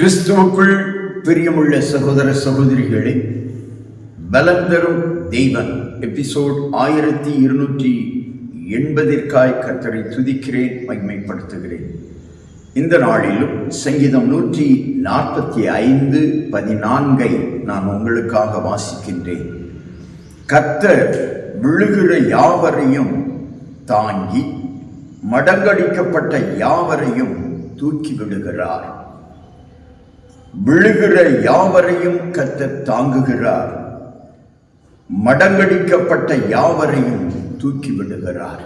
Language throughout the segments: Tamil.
கிறிஸ்துவுக்குள் பிரியமுள்ள சகோதர சகோதரிகளே, பலம் தரும் தெய்வன் எபிசோட் 1280 கர்த்தரை துதிக்கிறேன், மகிமைப்படுத்துகிறேன். இந்த நாளிலும் சங்கீதம் 145:14 நான் உங்களுக்காக வாசிக்கின்றேன். கர்த்தர் விழுகிற யாவரையும் தாங்கி மடங்கடிக்கப்பட்ட யாவரையும் தூக்கி விடுகிறார். விழுகிற யாவரையும் கர்த்தர் தாங்குகிறார், மடங்கடிக்கப்பட்ட யாவரையும் தூக்கி விடுகிறார்.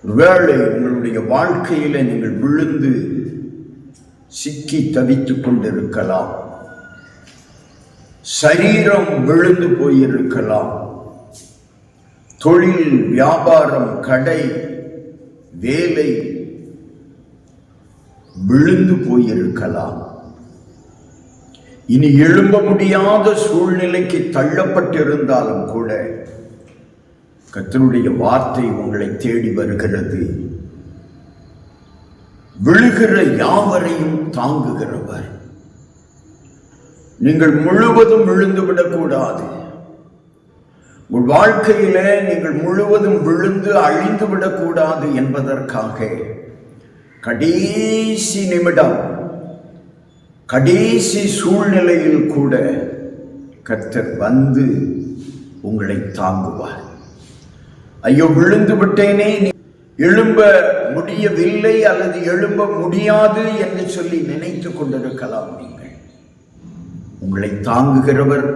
ஒருவேளை உங்களுடைய வாழ்க்கையில நீங்கள் விழுந்து சிக்கி தவித்துக் கொண்டிருக்கலாம், சரீரம் விழுந்து போயிருக்கலாம், தொழில், வியாபாரம், கடை, வேலை விழுந்து போயிருக்கலாம். இனி எழும்ப முடியாத சூழ்நிலைக்கு தள்ளப்பட்டிருந்தாலும் கூட கர்த்தருடைய வார்த்தை உங்களை தேடி வருகிறது. விழுகிற யாவரையும் தாங்குகிறவர். நீங்கள் முழுவதும் விழுந்து விடக்கூடாது. உங்கள் வாழ்க்கையில நீங்கள் முழுவதும் விழுந்து அழிந்து விடக்கூடாது என்பதற்காக கடைசி நிமிடம், கடைசி சூழ்நிலையில் கூட கர்த்தர் வந்து உங்களை தாங்குவார். ஐயோ, விழுந்து விட்டேனே, எழும்ப முடியவில்லை அல்லது எழும்ப முடியாது என்று சொல்லி நினைத்து கொண்டிருக்கலாம். நீங்கள் உங்களை தாங்குகிறவர்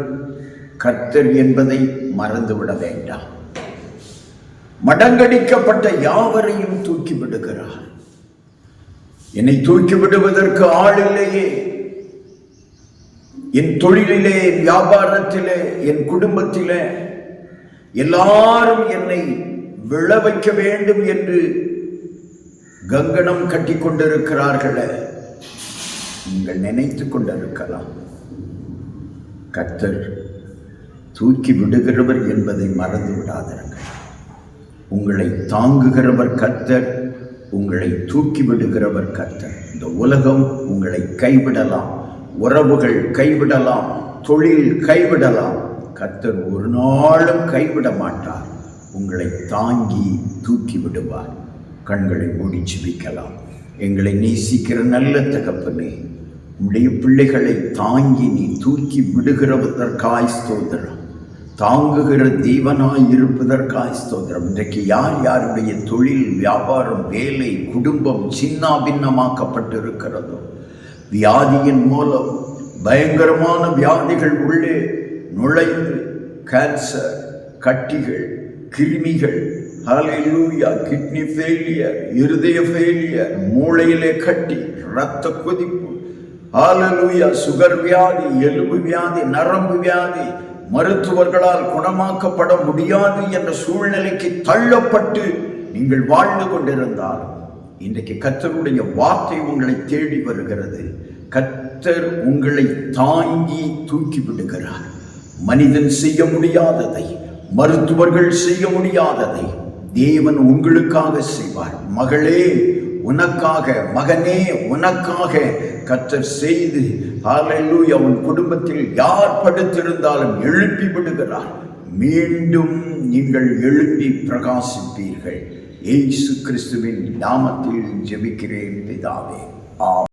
கர்த்தர் என்பதை மறந்துவிட வேண்டாம். மடங்கடிக்கப்பட்ட யாவரையும் தூக்கி விடுகிறார். என்னை தூக்கி விடுவதற்கு ஆள் இல்லையே, என் தொழிலிலே, வியாபாரத்திலே, என் குடும்பத்திலே எல்லாரும் என்னை விழ வைக்க வேண்டும் என்று கங்கணம் கட்டி கொண்டிருக்கிறார்களே, நீங்கள் நினைத்து கொண்டிருக்கலாம். கர்த்தர் தூக்கி விடுகிறவர் என்பதை மறந்து விடாதீர்கள். உங்களை தாங்குகிறவர் கர்த்தர், உங்களை தூக்கி விடுகிறவர் கர்த்தர். இந்த உலகம் உங்களை கைவிடலாம், உறவுகள் கைவிடலாம், தொழில் கைவிடலாம், கர்த்தர் ஒரு நாளும் கைவிட மாட்டார். உங்களை தாங்கி தூக்கி விடுவார். கண்களை மூடி ஜெபிக்கலாம். எங்களை நேசிக்கிற நல்ல தகப்பனே, உம்முடைய பிள்ளைகளை தாங்கி நீ தூக்கி விடுகிறதற்காய் ஸ்தோத்திரம். தாங்குகிற தேவனாய் இருப்பதற்காய் ஸ்தோத்திரம். இன்றைக்கு யார் யாருடைய தொழில், வியாபாரம், வேலை, குடும்பம் சின்ன பின்னமாக்கப்பட்டிருக்கிறதோ, வியாதியின் மூலம் பயங்கரமான வியாதிகள் உள்ளே நுழைந்து கேன்சர், கட்டிகள், கிருமிகள், ஹல்லேலூயா, கிட்னி ஃபெயிலியர், இருதய ஃபெயிலியர், மூளையிலே கட்டி, இரத்த கொதிப்பு, ஹல்லேலூயா, சுகர் வியாதி, எலும்பு வியாதி, நரம்பு வியாதி, மருத்துவர்களால் குணமாக்கப்பட முடியாது என்ற சூழ்நிலைக்கு தள்ளப்பட்டு நீங்கள் வாழ்ந்து கொண்டிருந்தால், இன்றைக்கு கர்த்தருடைய வார்த்தை உங்களை தேடி வருகிறது. கர்த்தர் உங்களை தாங்கி தூக்கி விடுகிறார். மனிதன் செய்ய முடியாததை, மருத்துவர்கள் செய்ய முடியாததை தேவன் உங்களுக்காக செய்வார். மகளே உனக்காக, மகனே உனக்காக கர்த்தர் செய்து, ஹல்லேலூயா, உன் குடும்பத்தில் யார் படுத்திருந்தாலும் எழுப்பி விடுகிறார். மீண்டும் நீங்கள் எழுப்பி பிரகாசிப்பீர்கள். இயேசு கிறிஸ்துவின் நாமத்தில் ஜெபிக்கிறேன் பிதாவே, ஆமென்.